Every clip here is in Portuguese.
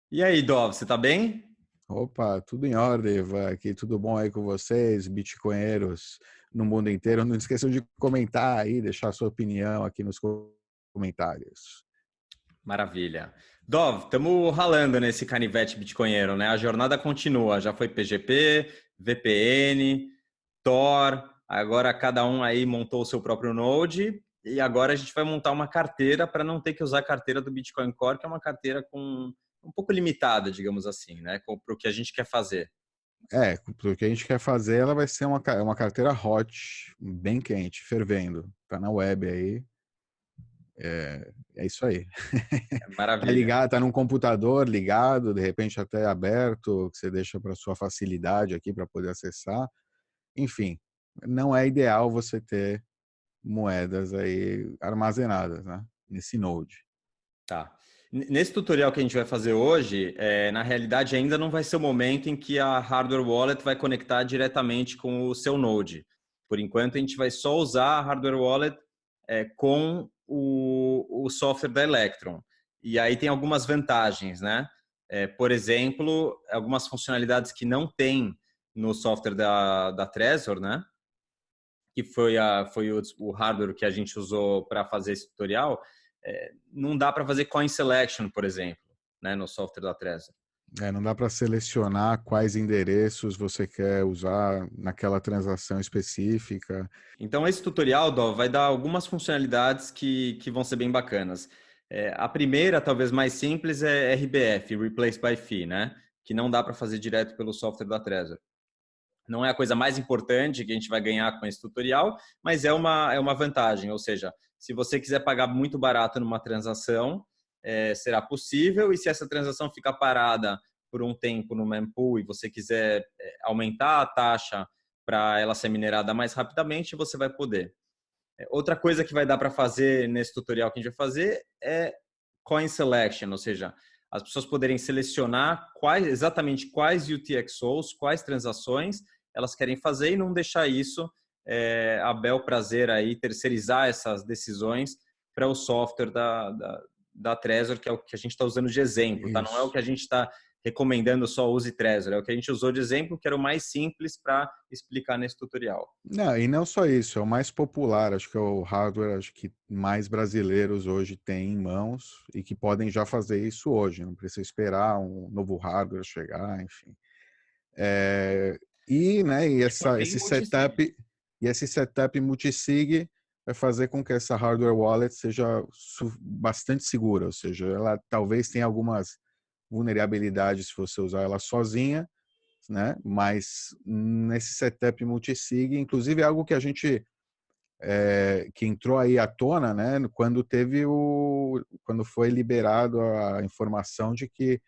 E aí, Dov, você tá bem? Opa, tudo em ordem, Ivan. Aqui tudo bom aí com vocês, bitcoinheiros no mundo inteiro. Não esqueçam de comentar aí, deixar sua opinião aqui nos comentários. Maravilha. Dov, estamos ralando nesse canivete bitcoinheiro, né? A jornada continua. Já foi PGP, VPN, Tor. Agora cada um aí montou o seu próprio node. E agora a gente vai montar uma carteira para não ter que usar a carteira do Bitcoin Core, que é uma carteira com um pouco limitada, digamos assim, né? Para o que a gente quer fazer. O que a gente quer fazer, ela vai ser uma carteira hot, bem quente, fervendo. Tá na web aí. É isso aí. Tá Maravilha. ligado, tá num computador ligado, de repente até aberto, que você deixa para sua facilidade aqui para poder acessar. Enfim, não é ideal você ter moedas aí armazenadas, né? Nesse node. Tá. Nesse tutorial que a gente vai fazer hoje, na realidade ainda não vai ser o momento em que a hardware wallet vai conectar diretamente com o seu Node. Por enquanto, a gente vai só usar a hardware wallet com o software da Electron. E aí tem algumas vantagens, né? Por exemplo, algumas funcionalidades que não tem no software da Trezor, né? Que foi o hardware que a gente usou para fazer esse tutorial, não dá para fazer coin selection, por exemplo, né, no software da Trezor. Não dá para selecionar quais endereços você quer usar naquela transação específica. Então, esse tutorial, Dó, vai dar algumas funcionalidades que vão ser bem bacanas. A primeira, talvez mais simples, é RBF, Replace by Fee, né? Que não dá para fazer direto pelo software da Trezor. Não é a coisa mais importante que a gente vai ganhar com esse tutorial, mas é uma vantagem. Ou seja, se você quiser pagar muito barato numa transação, será possível. E se essa transação ficar parada por um tempo no mempool e você quiser aumentar a taxa para ela ser minerada mais rapidamente, você vai poder. Outra coisa que vai dar para fazer nesse tutorial que a gente vai fazer é coin selection, ou seja, as pessoas poderem selecionar exatamente quais UTXOs, quais transações elas querem fazer e não deixar isso a bel prazer aí, terceirizar essas decisões para o software da Trezor, que é o que a gente está usando de exemplo, tá? Não é o Isso. que a gente está recomendando só use Trezor, é o que a gente usou de exemplo, que era o mais simples para explicar nesse tutorial. Não, e não só isso, é o mais popular, acho que é o hardware acho que mais brasileiros hoje têm em mãos e que podem já fazer isso hoje, não precisa esperar um novo hardware chegar, enfim. É, né, E também multisig. esse setup multisig vai fazer com que essa hardware wallet seja bastante segura, ou seja, ela talvez tenha algumas vulnerabilidades se você usar ela sozinha, né? Mas nesse setup multisig, inclusive é algo que a gente que entrou aí à tona, né? Quando foi liberado a informação de que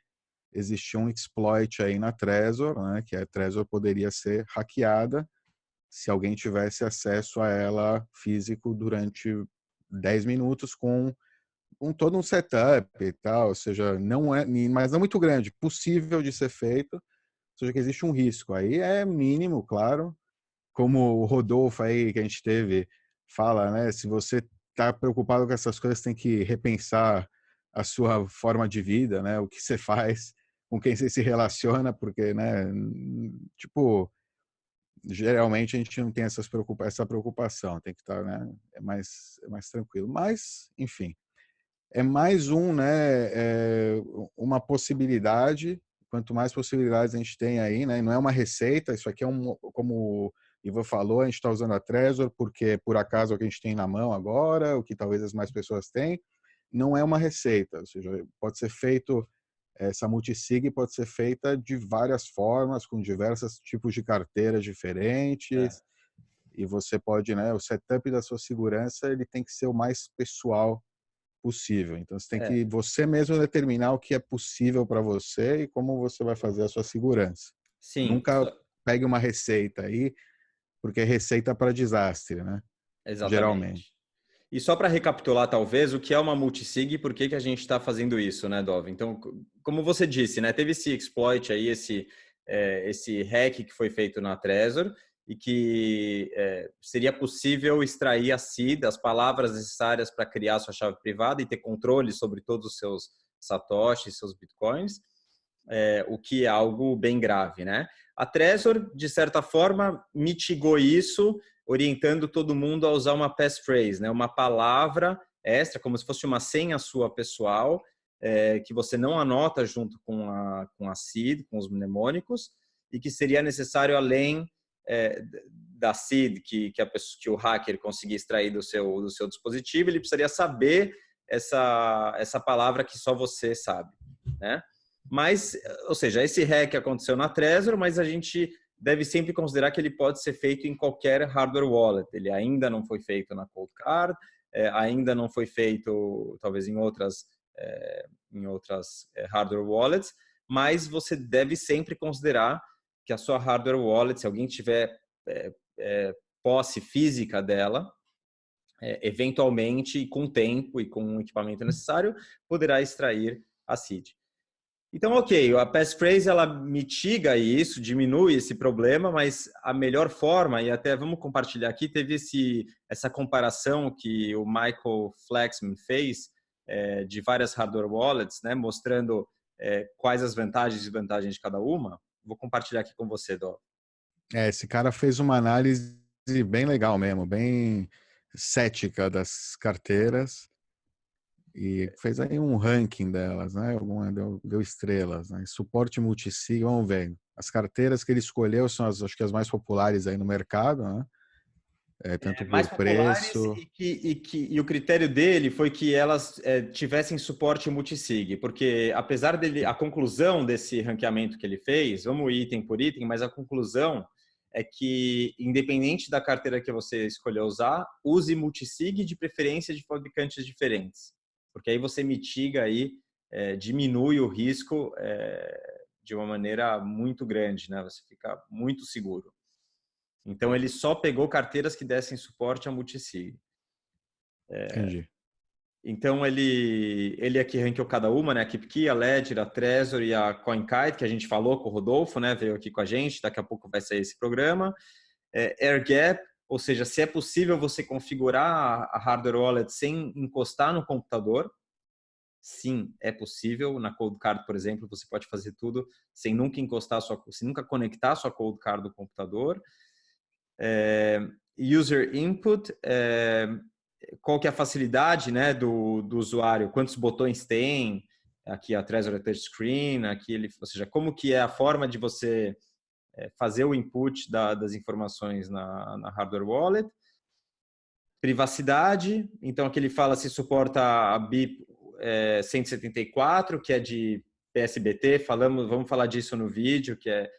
existia um exploit aí na Trezor, né? Que a Trezor poderia ser hackeada se alguém tivesse acesso a ela físico durante 10 minutos com todo um setup e tal, ou seja, não é, mas não muito grande, possível de ser feito, ou seja, que existe um risco. Aí é mínimo, claro, como o Rodolfo aí que a gente teve fala, né? Se você está preocupado com essas coisas, tem que repensar a sua forma de vida, né? O que você faz, com quem você se relaciona, porque, né? Tipo, geralmente a gente não tem essa preocupação, tem que estar, né? É mais tranquilo. Mas, enfim, é mais né? Uma possibilidade. Quanto mais possibilidades a gente tem aí, né? Não é uma receita, isso aqui é como o Ivan falou, a gente está usando a Trezor porque por acaso é o que a gente tem na mão agora, o que talvez as mais pessoas têm, não é uma receita, ou seja, pode ser feito, essa multisig pode ser feita de várias formas, com diversos tipos de carteiras É. diferentes, e você pode, né, o setup da sua segurança, ele tem que ser o mais pessoal possível. Então você tem É, que você mesmo determinar o que é possível para você e como você vai fazer a sua segurança. sim, Nunca pegue uma receita aí, porque é receita para desastre, né? Geralmente. exatamente. E só para recapitular, talvez, o que é uma multisig e por que a gente está fazendo isso, né, Dov? Então, como você disse, né, teve esse exploit aí, esse hack que foi feito na Trezor e que seria possível extrair a seed, as palavras necessárias para criar sua chave privada e ter controle sobre todos os seus satoshis, seus bitcoins. o que é algo bem grave, né? A Trezor, de certa forma, mitigou isso, orientando todo mundo a usar uma passphrase, né? Uma palavra extra, como se fosse uma senha sua pessoal, que você não anota junto com a seed, com os mnemônicos, e que seria necessário além da seed que o hacker conseguir extrair do seu dispositivo, ele precisaria saber essa palavra que só você sabe, né? Mas, ou seja, esse hack aconteceu na Trezor, mas a gente deve sempre considerar que ele pode ser feito em qualquer hardware wallet. Ele ainda não foi feito na Cold Card, ainda não foi feito, talvez, em outras hardware wallets, mas você deve sempre considerar que a sua hardware wallet, se alguém tiver posse física dela, eventualmente, com tempo e com o equipamento necessário, poderá extrair a seed. Então, ok, a passphrase ela mitiga isso, diminui esse problema, mas a melhor forma, e até vamos compartilhar aqui, teve essa comparação que o Michael Flaxman fez de várias hardware wallets, né, mostrando quais as vantagens e desvantagens de cada uma. Vou compartilhar aqui com você, Dó. Esse cara fez uma análise bem legal mesmo, bem cética das carteiras e fez aí um ranking delas, né? Deu estrelas, né? Suporte multisig, vamos ver. As carteiras que ele escolheu são acho que as mais populares aí no mercado, né? Tanto Mais por populares preço. e o critério dele foi que elas tivessem suporte multisig, porque apesar dele, a conclusão desse ranqueamento que ele fez, vamos item por item, mas a conclusão é que, independente da carteira que você escolher usar, use multisig de preferência de fabricantes diferentes, porque aí você mitiga aí, diminui o risco de uma maneira muito grande, né? Você fica muito seguro. Então, ele só pegou carteiras que dessem suporte a multisig. Entendi. Então, ele aqui ranqueou cada uma, né? A KeepKey, a Ledger, a Trezor e a CoinKite, que a gente falou com o Rodolfo, né? Veio aqui com a gente, daqui a pouco vai sair esse programa. AirGap, ou seja, se é possível você configurar a hardware wallet sem encostar no computador. Sim, é possível. Na Cold Card, por exemplo, você pode fazer tudo sem nunca sem nunca conectar a sua Cold Card do computador. User input, qual que é a facilidade, né, do usuário, quantos botões tem, aqui a Trezor Touchscreen, aqui ou seja, como que é a forma de você fazer o input das informações na hardware wallet. Privacidade, então aqui ele fala se suporta a BIP 174, que é de PSBT, vamos falar disso no vídeo, que é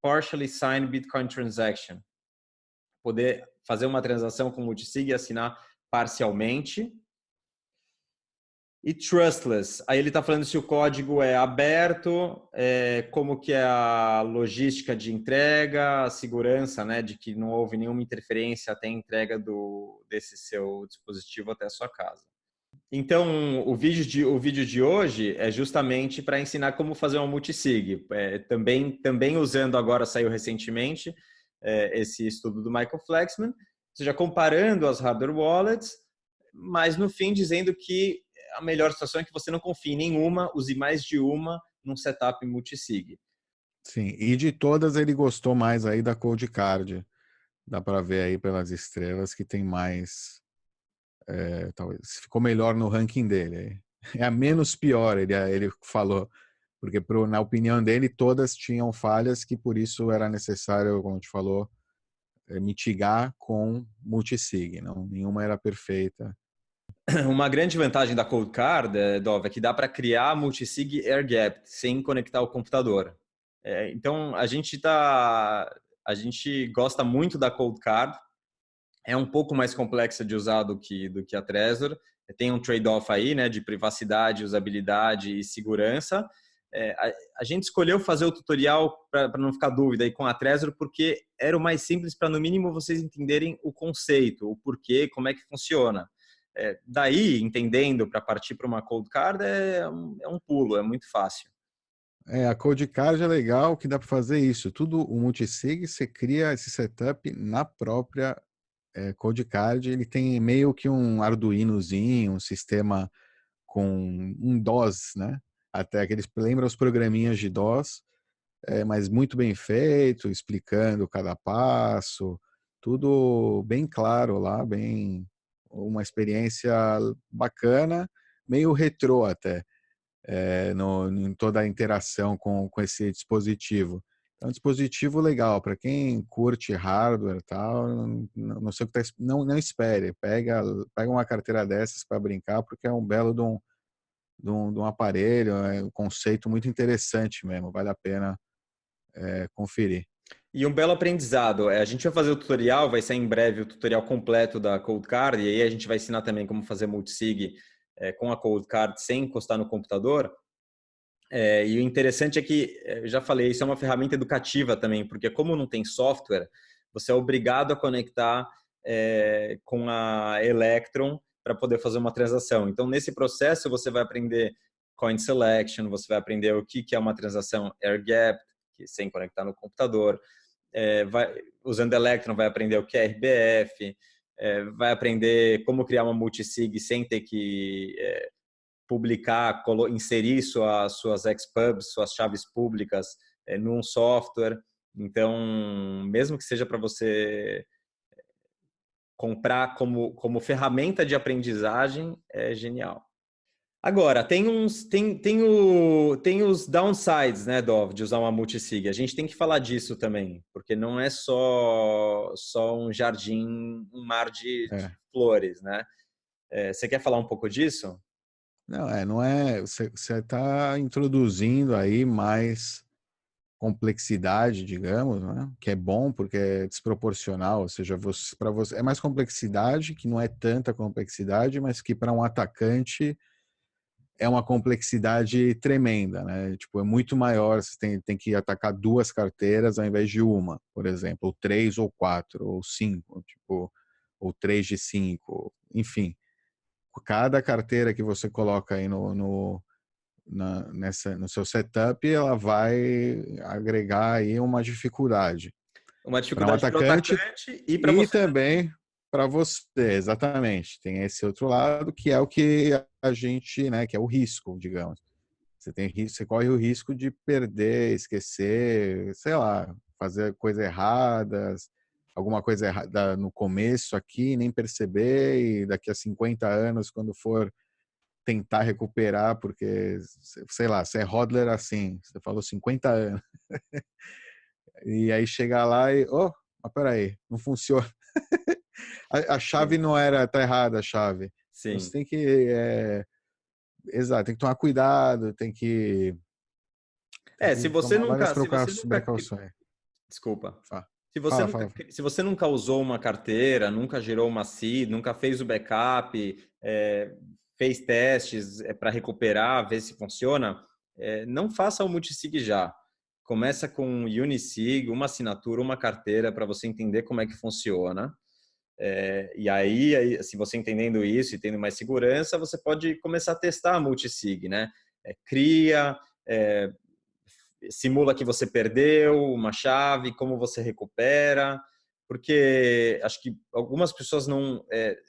Partially Signed Bitcoin Transaction. Poder fazer uma transação com multisig e assinar parcialmente. E trustless, aí ele está falando se o código é aberto, como que é a logística de entrega, a segurança, né, de que não houve nenhuma interferência até a entrega desse seu dispositivo até a sua casa. Então, o vídeo de hoje é justamente para ensinar como fazer uma multisig. Também usando agora, saiu recentemente, esse estudo do Michael Flaxman, ou seja, comparando as hardware wallets, mas no fim dizendo que a melhor situação é que você não confie em nenhuma, use mais de uma num setup multisig. Sim, e de todas ele gostou mais aí da Cold Card. Dá para ver aí pelas estrelas que tem mais, talvez ficou melhor no ranking dele. É a menos pior, ele falou, porque na opinião dele todas tinham falhas que por isso era necessário, como a gente falou, mitigar com multisig, não, nenhuma era perfeita. Uma grande vantagem da Cold Card, Dov, é que dá para criar multisig air gap sem conectar o computador. Então a gente gosta muito da Cold Card. É um pouco mais complexa de usar do que a Trezor. Tem um trade-off aí, né, de privacidade, usabilidade e segurança. A gente escolheu fazer o tutorial para não ficar dúvida aí com a Trezor porque era o mais simples para no mínimo vocês entenderem o conceito, o porquê, como é que funciona. Daí, entendendo para partir para uma cold card é um pulo, é muito fácil. A Cold Card é legal que dá para fazer isso. Tudo o multisig, você cria esse setup na própria Cold Card. Ele tem meio que um Arduinozinho, um sistema com um DOS, né? até aqueles lembra os programinhas de DOS, mas muito bem feito, explicando cada passo, tudo bem claro lá, bem uma experiência bacana, meio retrô até, em toda a interação com esse dispositivo. É um dispositivo legal para quem curte hardware e tal. Não sei o que tá, não espere, pega uma carteira dessas para brincar, porque é um belo de um aparelho, é um conceito muito interessante mesmo, vale a pena conferir. E um belo aprendizado. A gente vai fazer o tutorial, vai sair em breve o tutorial completo da Cold Card, e aí a gente vai ensinar também como fazer multisig com a Cold Card sem encostar no computador. E o interessante é que, eu já falei, isso é uma ferramenta educativa também, porque como não tem software, você é obrigado a conectar com a Electron para poder fazer uma transação. Então, nesse processo, você vai aprender coin selection, você vai aprender o que é uma transação air gap, sem conectar no computador. Usando Electron, vai aprender o que é RBF, vai aprender como criar uma multisig sem ter que publicar, inserir suas XPubs, suas chaves públicas num software. Então, mesmo que seja para você comprar como ferramenta de aprendizagem, é genial. Agora, tem os downsides, né, Dov, de usar uma multisig. A gente tem que falar disso também, porque não é só um jardim, um mar de É. flores, né? Você quer falar um pouco disso? Não é. Você está introduzindo aí mais complexidade, digamos, né? Que é bom porque é desproporcional, ou seja, para você é mais complexidade, que não é tanta complexidade, mas que para um atacante é uma complexidade tremenda, né? Tipo, é muito maior, você tem que atacar duas carteiras ao invés de uma, por exemplo, ou três ou quatro, ou cinco, tipo, ou três de cinco, enfim. Cada carteira que você coloca aí no seu setup, ela vai agregar aí uma dificuldade Uma para um dificuldade para o atacante atacante e para e você também. também para você, exatamente. Tem esse outro lado que é o que a gente, né, que é o risco, digamos. Você corre o risco de perder, esquecer, sei lá, fazer coisas erradas, alguma coisa errada no começo aqui, nem perceber, e daqui a 50 anos, quando for tentar recuperar, porque, sei lá, você é hodler assim, você falou 50 anos, e aí chegar lá e, oh, mas peraí, não funciona. A chave Sim. não era, tá errada a chave. Então você Sim. tem que, exato, tem que tomar cuidado, tem Se que você tomar várias nunca, se você nunca, precauções. desculpa. Fala, fala. Se você nunca usou uma carteira, nunca gerou uma seed, nunca fez o backup, fez testes para recuperar, ver se funciona, não faça o multisig já. Começa com Unisig, uma assinatura, uma carteira para você entender como é que funciona. E aí, se você entendendo isso e tendo mais segurança, você pode começar a testar a multisig, né? Cria, é, simula que você perdeu uma chave, como você recupera, porque acho que algumas pessoas não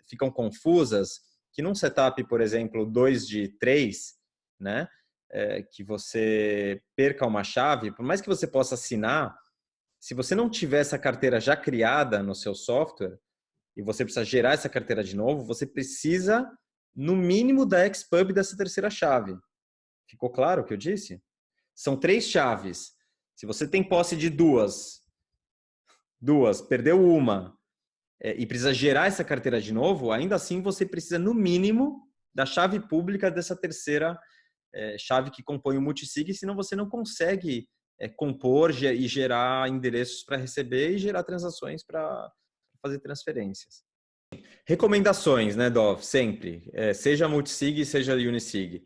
ficam confusas que num setup, por exemplo, 2 de 3, né? Que você perca uma chave, por mais que você possa assinar, se você não tiver essa carteira já criada no seu software e você precisa gerar essa carteira de novo, você precisa, no mínimo, da XPub dessa terceira chave. Ficou claro o que eu disse? São 3 chaves. Se você tem posse de duas, perdeu uma, e precisa gerar essa carteira de novo, ainda assim você precisa, no mínimo, da chave pública dessa terceira chave que compõe o multisig, senão você não consegue compor e gerar endereços para receber e gerar transações para fazer transferências. Recomendações, né, Dov? Sempre. Seja multisig, seja unisig.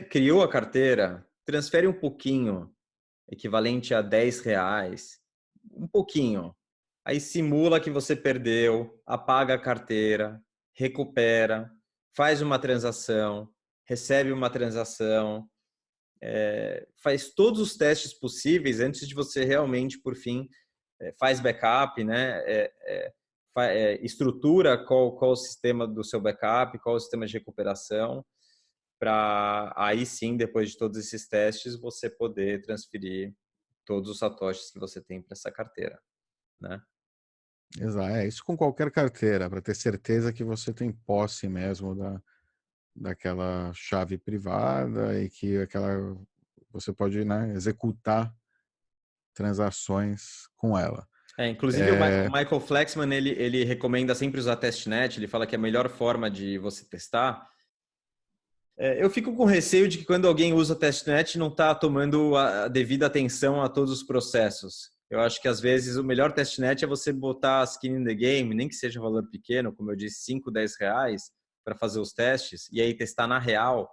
Criou a carteira, transfere um pouquinho, equivalente a R$ 10, um pouquinho. Aí simula que você perdeu, apaga a carteira, recupera, faz uma transação, recebe uma transação, faz todos os testes possíveis antes de você realmente, por fim, faz backup, né? Estrutura qual o sistema do seu backup, qual o sistema de recuperação. para aí sim, depois de todos esses testes, você poder transferir todos os satoshis que você tem para essa carteira, né? Exato. É isso com qualquer carteira, para ter certeza que você tem posse mesmo daquela chave privada e que você pode, né, executar transações com ela. Inclusive o É, Michael Flexman, ele recomenda sempre usar testnet, ele fala que é a melhor forma de você testar. Eu fico com receio de que quando alguém usa testnet não está tomando a devida atenção a todos os processos. Eu acho que às vezes o melhor testnet é você botar skin in the game, nem que seja um valor pequeno, como eu disse, 5, 10 reais, para fazer os testes, e aí testar na real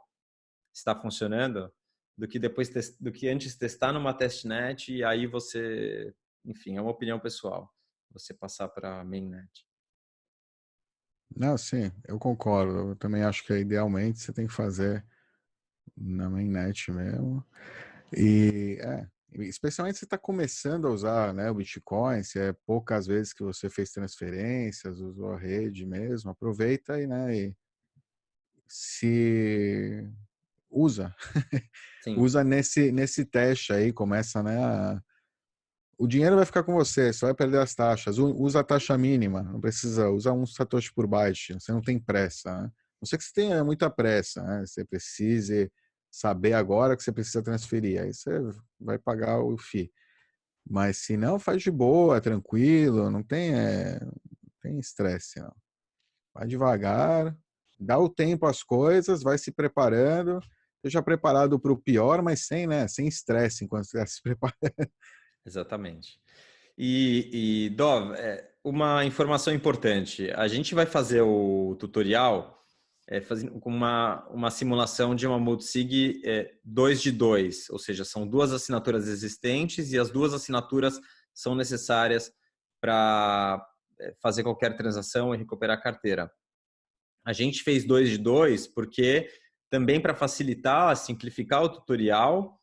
se está funcionando, do que antes testar numa testnet e aí você, enfim, é uma opinião pessoal, você passar para mainnet. não, sim, eu concordo. Eu também acho que idealmente você tem que fazer na mainnet mesmo. E especialmente se está começando a usar, né, o Bitcoin, se é poucas vezes que você fez transferências, usou a rede mesmo, aproveita e, né, e se usa, Sim, usa nesse teste aí, começa, né, o dinheiro vai ficar com você, só vai perder as taxas. Usa a taxa mínima, não precisa usar um satoshi por byte, você não tem pressa, né? Não sei que você tenha muita pressa, né? Você precise saber agora que você precisa transferir, aí você vai pagar o FII. Mas se não, faz de boa, tranquilo, não tem estresse, não. Vai devagar, dá o tempo às coisas, vai se preparando, esteja preparado para o pior, mas sem, né, sem estresse enquanto você está se preparando. exatamente. Dov, uma informação importante. A gente vai fazer o tutorial fazendo com uma simulação de uma multisig 2 de 2, ou seja, são duas assinaturas existentes e as duas assinaturas são necessárias para fazer qualquer transação e recuperar a carteira. A gente fez 2 de 2 porque também para facilitar, simplificar o tutorial,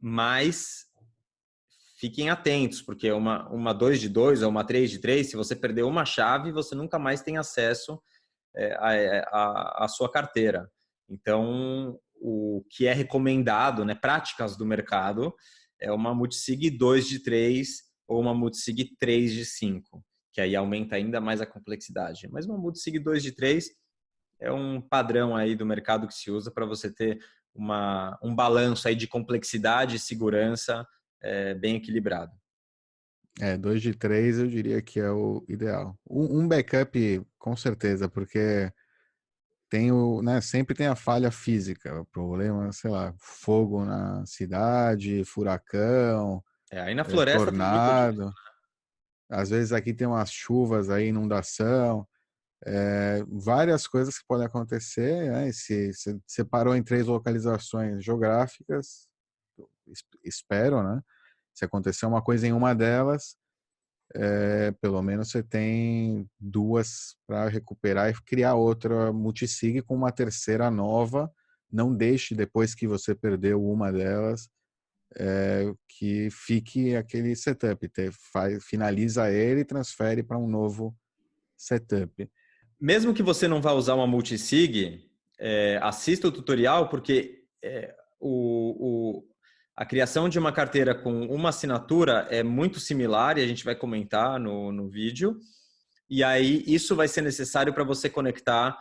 mas fiquem atentos, porque uma 2 de 2 ou uma 3 de 3, se você perder uma chave, você nunca mais tem acesso à sua carteira. Então, o que é recomendado, né, práticas do mercado, é uma multisig 2 de 3 ou uma multisig 3 de 5, que aí aumenta ainda mais a complexidade. Mas uma multisig 2 de 3 é um padrão aí do mercado que se usa para você ter um balanço aí de complexidade e segurança bem equilibrado. 2 de 3 eu diria que é o ideal. Um backup, com certeza, porque tem né, sempre tem a falha física, o problema, sei lá, fogo na cidade, furacão, Aí na floresta tem muito disso. tornado. Às vezes aqui tem umas chuvas aí, inundação, várias coisas que podem acontecer, né? E se separou em 3 localizações geográficas, espero, né? Se acontecer uma coisa em uma delas, pelo menos você tem duas para recuperar e criar outra multisig com uma terceira nova. Não deixe depois que você perdeu uma delas que fique aquele setup. Finaliza ele e transfere para um novo setup. Mesmo que você não vá usar uma multisig, assista o tutorial, porque a criação de uma carteira com uma assinatura é muito similar, e a gente vai comentar no vídeo. E aí, isso vai ser necessário para você conectar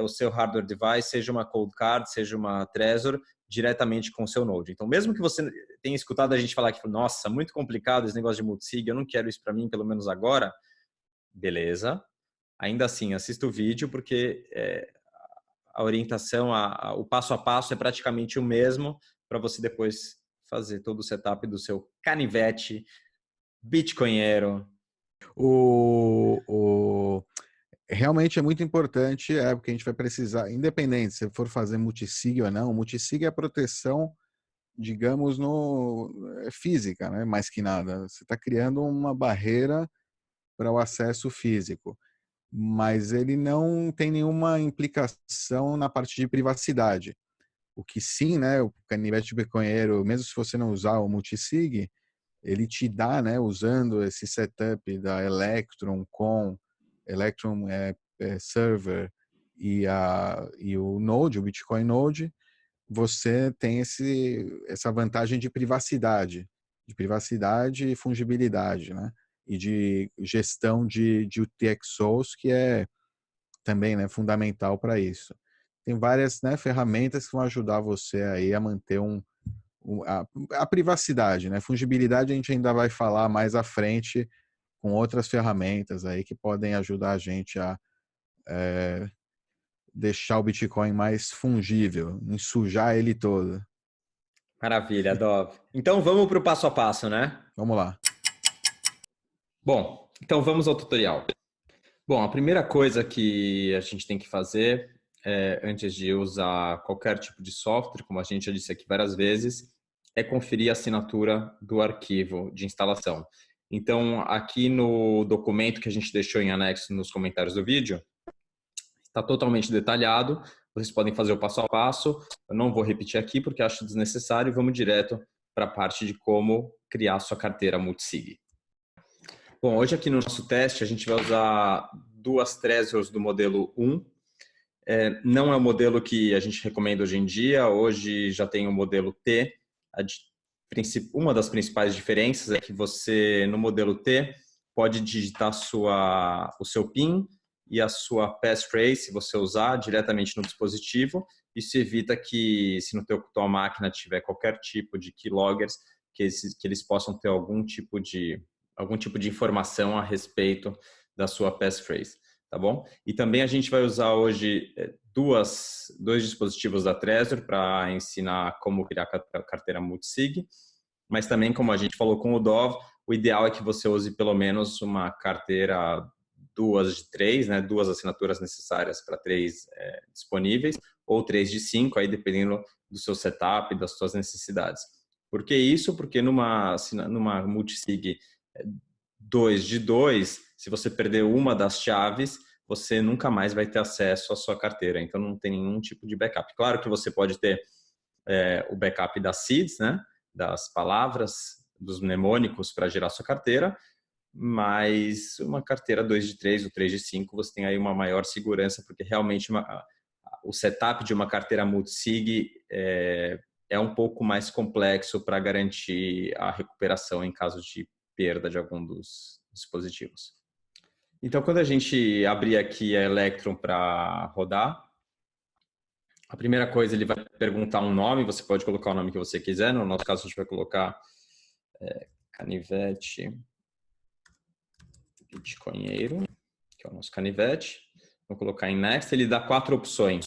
o seu hardware device, seja uma Cold Card, seja uma Trezor, diretamente com o seu Node. Então, mesmo que você tenha escutado a gente falar que, nossa, muito complicado esse negócio de multisig, eu não quero isso para mim, pelo menos agora, beleza. Ainda assim, assista o vídeo, porque a orientação, o passo a passo é praticamente o mesmo para você depois fazer todo o setup do seu canivete bitcoinheiro. O, realmente é muito importante, porque a gente vai precisar, independente se for fazer multisig ou não, multisig é a proteção, digamos, física, né? Mais que nada. Você está criando uma barreira para o acesso físico, mas ele não tem nenhuma implicação na parte de privacidade. O que sim, né? O canivete bitcoinheiro, mesmo se você não usar o multisig, ele te dá, né? Usando esse setup da Electrum com Electrum server e o Node, o Bitcoin Node, você tem essa vantagem de privacidade e fungibilidade, né? E de gestão de UTXOs, que é também, né, fundamental para isso. Tem várias, né, ferramentas que vão ajudar você aí a manter a privacidade, né? Fungibilidade a gente ainda vai falar mais à frente com outras ferramentas aí que podem ajudar a gente a deixar o Bitcoin mais fungível, ensujar ele todo. Maravilha, Dov. Então vamos para o passo a passo, né? Vamos lá. Bom, então vamos ao tutorial. Bom, a primeira coisa que a gente tem que fazer antes de usar qualquer tipo de software, como a gente já disse aqui várias vezes, é conferir a assinatura do arquivo de instalação. Então, aqui no documento que a gente deixou em anexo nos comentários do vídeo, está totalmente detalhado. Vocês podem fazer o passo a passo. Eu não vou repetir aqui porque acho desnecessário. Vamos direto para a parte de como criar sua carteira multisig. Bom, hoje aqui no nosso teste a gente vai usar duas Trezors do modelo 1. Não é o modelo que a gente recomenda hoje em dia. Hoje já tem o modelo T. Uma das principais diferenças é que você, no modelo T, pode digitar o seu PIN e a sua passphrase, se você usar diretamente no dispositivo. Isso evita que, se no tua máquina tiver qualquer tipo de keyloggers, que eles possam ter algum tipo de informação a respeito da sua passphrase, tá bom? E também a gente vai usar hoje dois dispositivos da Trezor para ensinar como criar a carteira multisig, mas também, como a gente falou com o Dov, o ideal é que você use pelo menos uma carteira 2 de 3, né? 2 assinaturas necessárias para 3 disponíveis, ou 3 de 5, aí dependendo do seu setup e das suas necessidades. Por que isso? Porque numa multisig 2 de 2, se você perder uma das chaves, você nunca mais vai ter acesso à sua carteira. Então, não tem nenhum tipo de backup. Claro que você pode ter o backup das seeds, né? Das palavras, dos mnemônicos para gerar sua carteira, mas uma carteira 2 de 3 ou 3 de 5, você tem aí uma maior segurança, porque realmente o setup de uma carteira multisig é um pouco mais complexo para garantir a recuperação em caso de perda de algum dos dispositivos. Então, quando a gente abrir aqui a Electrum para rodar, a primeira coisa, ele vai perguntar um nome, você pode colocar o nome que você quiser. No nosso caso, a gente vai colocar Canivete Bitcoinheiro, que é o nosso canivete. Vou colocar em Next. Ele dá 4 opções.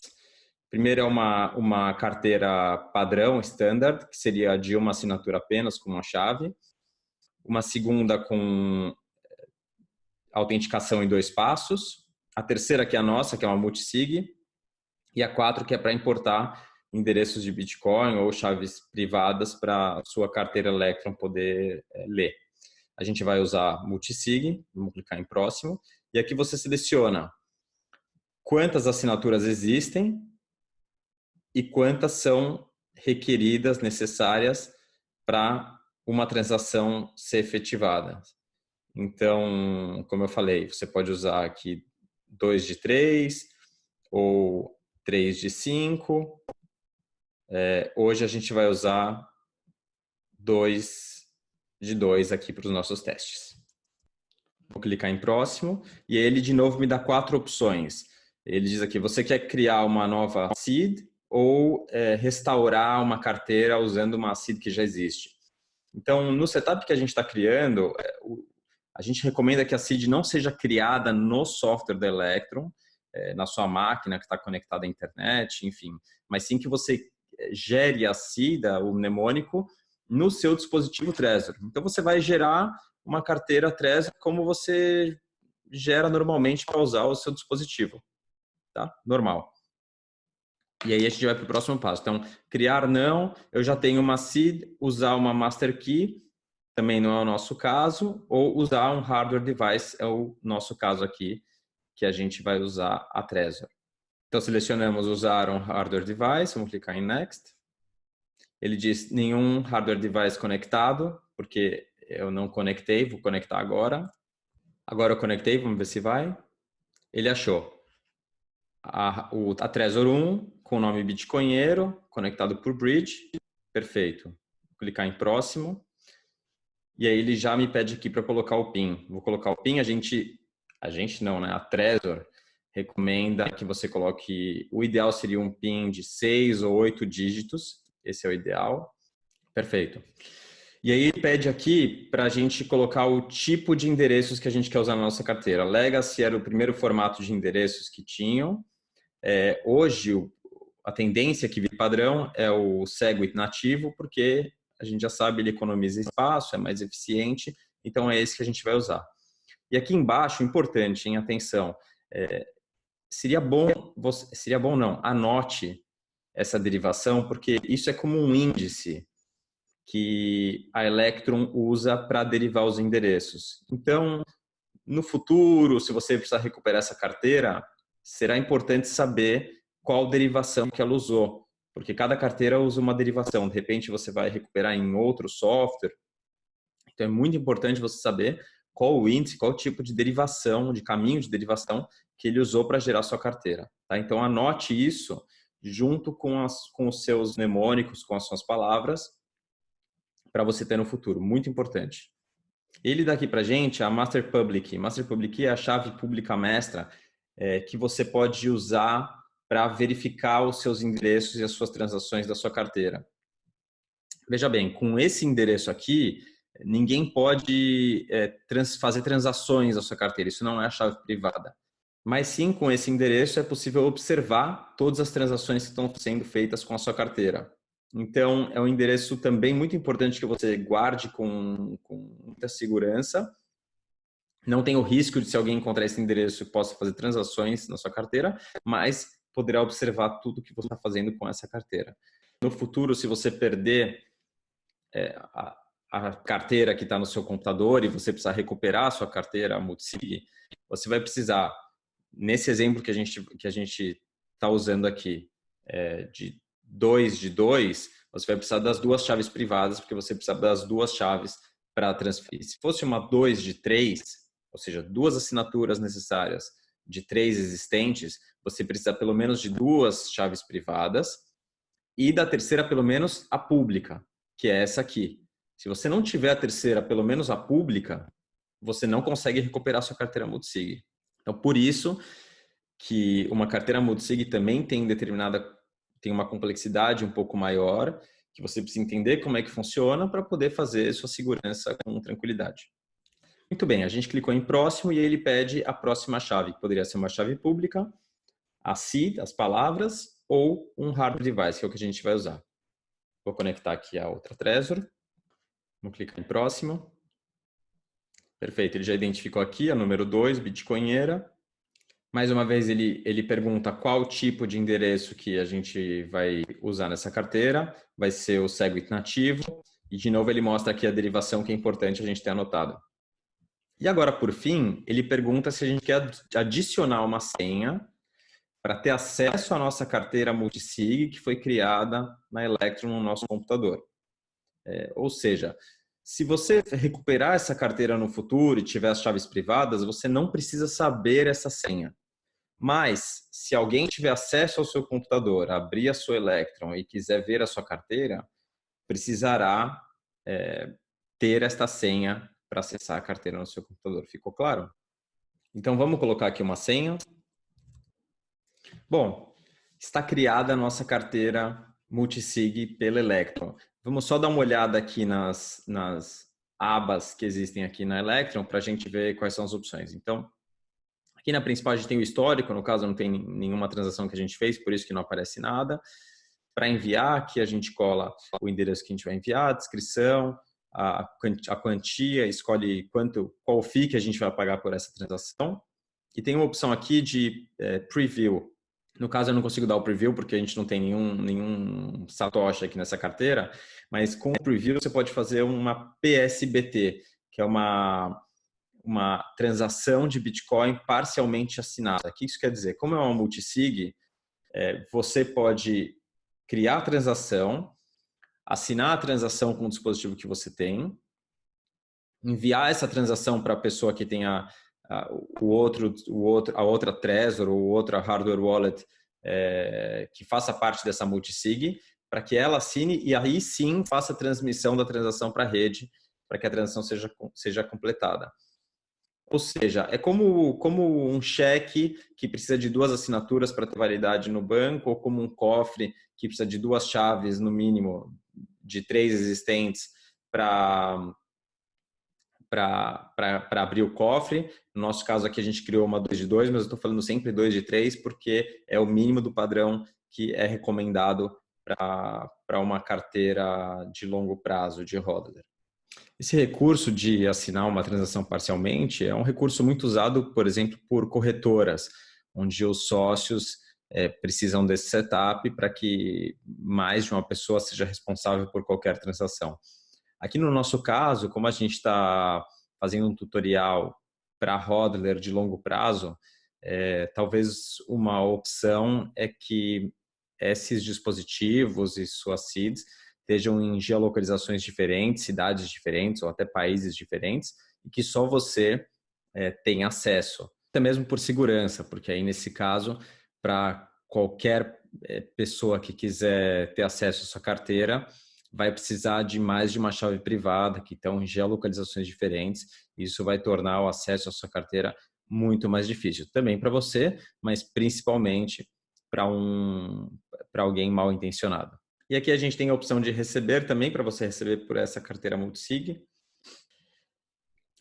Primeiro é uma carteira padrão, standard, que seria de uma assinatura apenas, com uma chave. Uma segunda com autenticação em 2 passos. A terceira, que é a nossa, que é uma multisig. E a 4, que é para importar endereços de Bitcoin ou chaves privadas para a sua carteira Electrum poder ler. A gente vai usar multisig, vamos clicar em próximo, e aqui você seleciona quantas assinaturas existem e quantas são requeridas, necessárias para uma transação ser efetivada. Então, como eu falei, você pode usar aqui 2 de 3 ou 3 de 5. Hoje a gente vai usar 2 de 2 aqui para os nossos testes. Vou clicar em próximo e aí ele de novo me dá 4 opções. Ele diz aqui, você quer criar uma nova seed ou restaurar uma carteira usando uma seed que já existe. Então, no setup que a gente está criando, a gente recomenda que a seed não seja criada no software da Electrum, na sua máquina que está conectada à internet, enfim, mas sim que você gere a seed, o mnemônico, no seu dispositivo Trezor. Então, você vai gerar uma carteira Trezor como você gera normalmente para usar o seu dispositivo, tá? Normal. E aí a gente vai para o próximo passo. Então, criar não, eu já tenho uma seed, usar uma master key, também não é o nosso caso, ou usar um hardware device, é o nosso caso aqui, que a gente vai usar a Trezor. Então, selecionamos usar um hardware device, vamos clicar em Next. Ele diz nenhum hardware device conectado, porque eu não conectei, vou conectar agora. Agora eu conectei, vamos ver se vai. Ele achou. a Trezor 1 com o nome Bitcoinheiro, conectado por bridge. Perfeito. Vou clicar em próximo. E aí ele já me pede aqui para colocar o PIN. Vou colocar o PIN, a gente não, né? A Trezor recomenda que você coloque, o ideal seria um PIN de 6 ou 8 dígitos. Esse é o ideal. Perfeito. E aí ele pede aqui para a gente colocar o tipo de endereços que a gente quer usar na nossa carteira. Legacy era o primeiro formato de endereços que tinham. Hoje, a tendência que vira padrão é o Segwit nativo, porque a gente já sabe, ele economiza espaço, é mais eficiente, então é esse que a gente vai usar. E aqui embaixo, importante, hein, atenção, seria bom não, anote essa derivação, porque isso é como um índice que a Electrum usa para derivar os endereços. Então, no futuro, se você precisar recuperar essa carteira, será importante saber qual derivação que ela usou, porque cada carteira usa uma derivação. De repente, você vai recuperar em outro software. Então, é muito importante você saber qual o índice, qual o tipo de derivação, de caminho de derivação que ele usou para gerar sua carteira. Tá? Então, anote isso junto com os seus mnemônicos, com as suas palavras, para você ter no futuro. Muito importante. Ele dá aqui para a gente a Master Public. Master Public é a chave pública mestra que você pode usar para verificar os seus endereços e as suas transações da sua carteira. Veja bem, com esse endereço aqui, ninguém pode fazer transações da sua carteira. Isso não é a chave privada. Mas sim, com esse endereço é possível observar todas as transações que estão sendo feitas com a sua carteira. Então, é um endereço também muito importante que você guarde com muita segurança. Não tem o risco de, se alguém encontrar esse endereço, possa fazer transações na sua carteira, mas poderá observar tudo que você está fazendo com essa carteira. No futuro, se você perder a carteira que está no seu computador e você precisar recuperar a sua carteira multisig, você vai precisar, nesse exemplo que a gente está usando aqui, de 2 de 2, você vai precisar das duas chaves privadas, porque você precisa das duas chaves para transferir. Se fosse uma 2 de 3, ou seja, duas assinaturas necessárias de 3 existentes, você precisa pelo menos de duas chaves privadas e da terceira pelo menos a pública, que é essa aqui. Se você não tiver a terceira, pelo menos a pública, você não consegue recuperar sua carteira multisig. Então, por isso que uma carteira multisig também tem uma complexidade um pouco maior, que você precisa entender como é que funciona para poder fazer sua segurança com tranquilidade. Muito bem, a gente clicou em próximo e ele pede a próxima chave, que poderia ser uma chave pública, a seed, as palavras, ou um hard device, que é o que a gente vai usar. Vou conectar aqui a outra Trezor. Vamos clicar em próximo. Perfeito, ele já identificou aqui a número 2, Bitcoinheira. Mais uma vez, ele pergunta qual tipo de endereço que a gente vai usar nessa carteira. Vai ser o Segwit nativo. E, de novo, ele mostra aqui a derivação que é importante a gente ter anotado. E agora, por fim, ele pergunta se a gente quer adicionar uma senha para ter acesso à nossa carteira multisig que foi criada na Electrum no nosso computador. Ou seja, se você recuperar essa carteira no futuro e tiver as chaves privadas, você não precisa saber essa senha. Mas, se alguém tiver acesso ao seu computador, abrir a sua Electrum e quiser ver a sua carteira, precisará ter esta senha para acessar a carteira no seu computador. Ficou claro? Então, vamos colocar aqui uma senha. Bom, está criada a nossa carteira multisig pela Electrum. Vamos só dar uma olhada aqui nas abas que existem aqui na Electrum para a gente ver quais são as opções. Então, aqui na principal a gente tem o histórico, no caso não tem nenhuma transação que a gente fez, por isso que não aparece nada. Para enviar, aqui a gente cola o endereço que a gente vai enviar, a descrição, a quantia, escolhe qual FII que a gente vai pagar por essa transação. E tem uma opção aqui de preview. No caso, eu não consigo dar o preview porque a gente não tem nenhum satoshi aqui nessa carteira, mas com o preview você pode fazer uma PSBT, que é uma transação de Bitcoin parcialmente assinada. O que isso quer dizer? Como é uma multisig, você pode criar a transação, assinar a transação com o dispositivo que você tem, enviar essa transação para a pessoa que tenha a outra Trezor ou outra hardware wallet que faça parte dessa multisig, para que ela assine e aí sim faça a transmissão da transação para a rede, para que a transação seja completada. Ou seja, é como um cheque que precisa de 2 assinaturas para ter validade no banco, ou como um cofre que precisa de 2 chaves, no mínimo, de 3 existentes para abrir o cofre. No nosso caso aqui a gente criou uma 2 de 2, mas eu estou falando sempre 2 de 3 porque é o mínimo do padrão que é recomendado para uma carteira de longo prazo de hodler. Esse recurso de assinar uma transação parcialmente é um recurso muito usado, por exemplo, por corretoras, onde os sócios precisam desse setup para que mais de uma pessoa seja responsável por qualquer transação. Aqui no nosso caso, como a gente está fazendo um tutorial para hodler de longo prazo, talvez uma opção é que esses dispositivos e suas seeds estejam em geolocalizações diferentes, cidades diferentes ou até países diferentes, e que só você tem acesso, até mesmo por segurança, porque aí nesse caso, para qualquer pessoa que quiser ter acesso à sua carteira, vai precisar de mais de uma chave privada, que estão em geolocalizações diferentes, e isso vai tornar o acesso à sua carteira muito mais difícil. Também para você, mas principalmente para alguém mal intencionado. E aqui a gente tem a opção de receber também, para você receber por essa carteira multisig.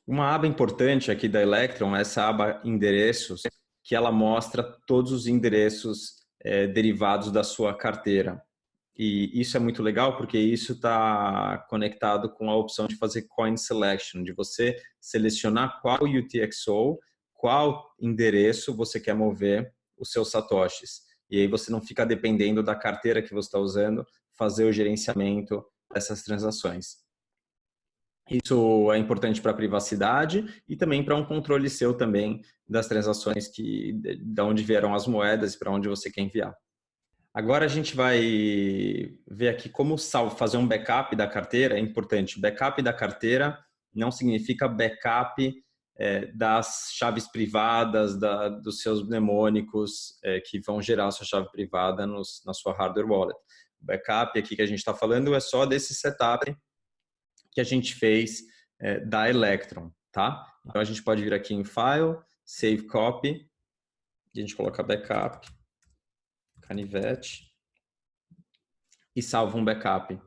Uma aba importante aqui da Electron é essa aba endereços, que ela mostra todos os endereços derivados da sua carteira. E isso é muito legal porque isso está conectado com a opção de fazer coin selection, de você selecionar qual UTXO, qual endereço você quer mover os seus satoshis. E aí você não fica dependendo da carteira que você está usando, fazer o gerenciamento dessas transações. Isso é importante para a privacidade e também para um controle seu também das transações de onde vieram as moedas e para onde você quer enviar. Agora a gente vai ver aqui como fazer um backup da carteira. É importante. Backup da carteira não significa backup das chaves privadas, dos seus mnemônicos que vão gerar a sua chave privada na sua hardware wallet. O backup aqui que a gente está falando é só desse setup que a gente fez da Electron, tá? Então a gente pode vir aqui em File, Save Copy, e a gente coloca Backup, canivete, e salva um backup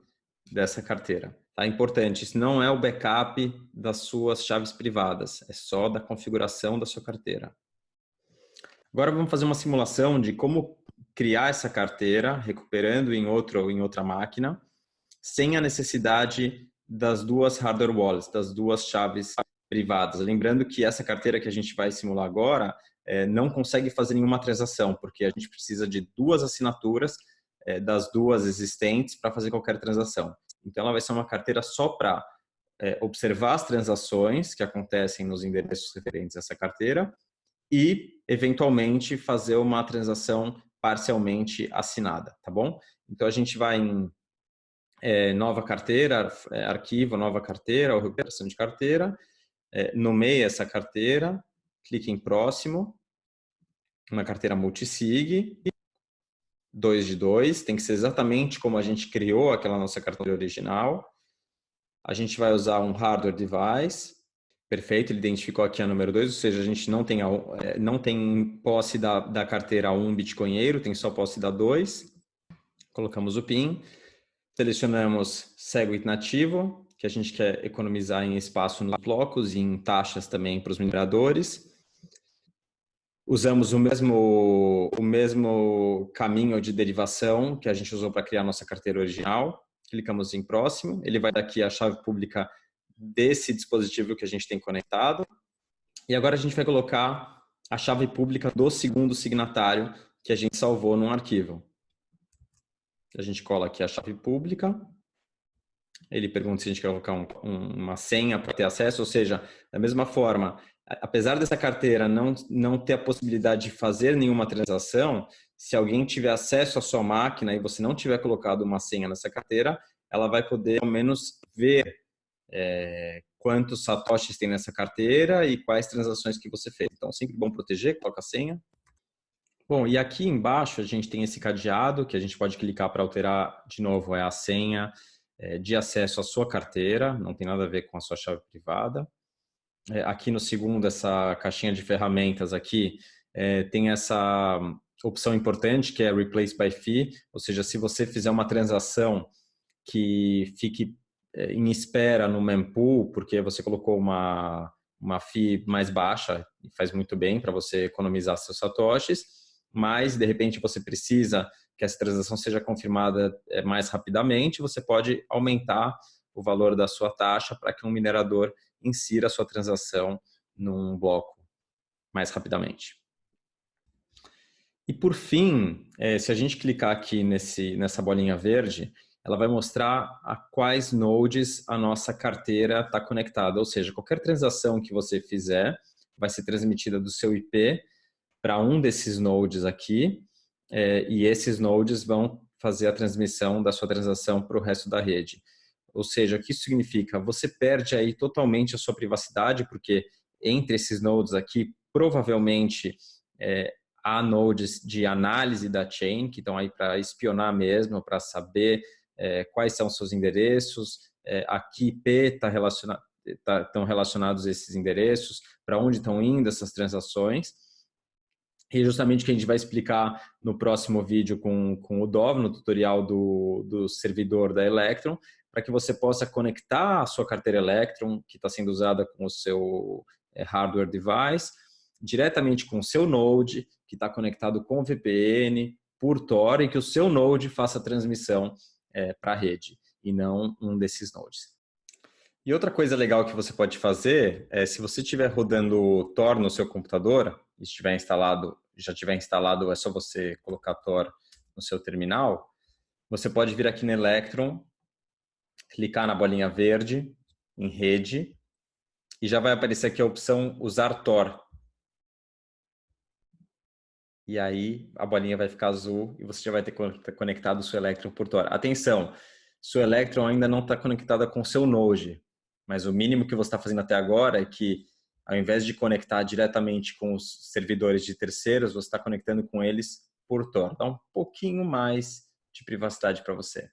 dessa carteira. Tá? Importante, isso não é o backup das suas chaves privadas, é só da configuração da sua carteira. Agora vamos fazer uma simulação de como criar essa carteira, recuperando em outra máquina, sem a necessidade das 2 hardware wallets, das 2 chaves privadas. Lembrando que essa carteira que a gente vai simular agora não consegue fazer nenhuma transação, porque a gente precisa de 2 assinaturas das 2 existentes para fazer qualquer transação. Então, ela vai ser uma carteira só para observar as transações que acontecem nos endereços referentes a essa carteira e, eventualmente, fazer uma transação parcialmente assinada, tá bom? Então, a gente vai em nova carteira, arquivo, nova carteira, ou recuperação de carteira, nomeia essa carteira, clique em próximo, uma carteira multisig, 2 de 2, tem que ser exatamente como a gente criou aquela nossa carteira original. A gente vai usar um hardware device, perfeito, ele identificou aqui a número 2, ou seja, a gente não tem posse da carteira 1 bitcoinheiro, tem só posse da 2. Colocamos o PIN, selecionamos Segwit nativo, que a gente quer economizar em espaço nos blocos e em taxas também para os mineradores. Usamos o mesmo caminho de derivação que a gente usou para criar a nossa carteira original. Clicamos em próximo, ele vai dar aqui a chave pública desse dispositivo que a gente tem conectado. E agora a gente vai colocar a chave pública do segundo signatário que a gente salvou num arquivo. A gente cola aqui a chave pública. Ele pergunta se a gente quer colocar uma senha para ter acesso, ou seja, da mesma forma, apesar dessa carteira não ter a possibilidade de fazer nenhuma transação, se alguém tiver acesso à sua máquina e você não tiver colocado uma senha nessa carteira, ela vai poder ao menos ver quantos satoshis tem nessa carteira e quais transações que você fez. Então, sempre bom proteger, coloca a senha. Bom, e aqui embaixo a gente tem esse cadeado que a gente pode clicar para alterar de novo, é a senha de acesso à sua carteira, não tem nada a ver com a sua chave privada. Aqui no segundo, essa caixinha de ferramentas aqui, tem essa opção importante que é Replace by Fee, ou seja, se você fizer uma transação que fique em espera no mempool, porque você colocou uma fee mais baixa, e faz muito bem para você economizar seus satoshis, mas de repente você precisa que essa transação seja confirmada mais rapidamente, você pode aumentar o valor da sua taxa para que um minerador insira a sua transação num bloco mais rapidamente. E por fim, se a gente clicar aqui nessa bolinha verde, ela vai mostrar a quais nodes a nossa carteira está conectada. Ou seja, qualquer transação que você fizer vai ser transmitida do seu IP para um desses nodes aqui, e esses nodes vão fazer a transmissão da sua transação para o resto da rede. Ou seja, o que isso significa? Você perde aí totalmente a sua privacidade, porque entre esses nodes aqui, provavelmente há nodes de análise da chain, que estão aí para espionar mesmo, para saber quais são seus endereços, a que IP estão relacionados esses endereços, para onde estão indo essas transações. E justamente o que a gente vai explicar no próximo vídeo com o Dov, no tutorial do servidor da Electrum, para que você possa conectar a sua carteira Electrum, que está sendo usada com o seu hardware device, diretamente com o seu Node, que está conectado com o VPN, por Tor, e que o seu Node faça a transmissão para a rede, e não um desses nodes. E outra coisa legal que você pode fazer é, se você estiver rodando Tor no seu computador, e já tiver instalado, é só você colocar Tor no seu terminal, você pode vir aqui no Electrum, clicar na bolinha verde, em rede, e já vai aparecer aqui a opção usar Tor. E aí a bolinha vai ficar azul e você já vai ter conectado o seu Electrum por Tor. Atenção, seu Electrum ainda não está conectada com o seu Node, mas o mínimo que você está fazendo até agora é que, ao invés de conectar diretamente com os servidores de terceiros, você está conectando com eles por Tor. Dá um pouquinho mais de privacidade para você.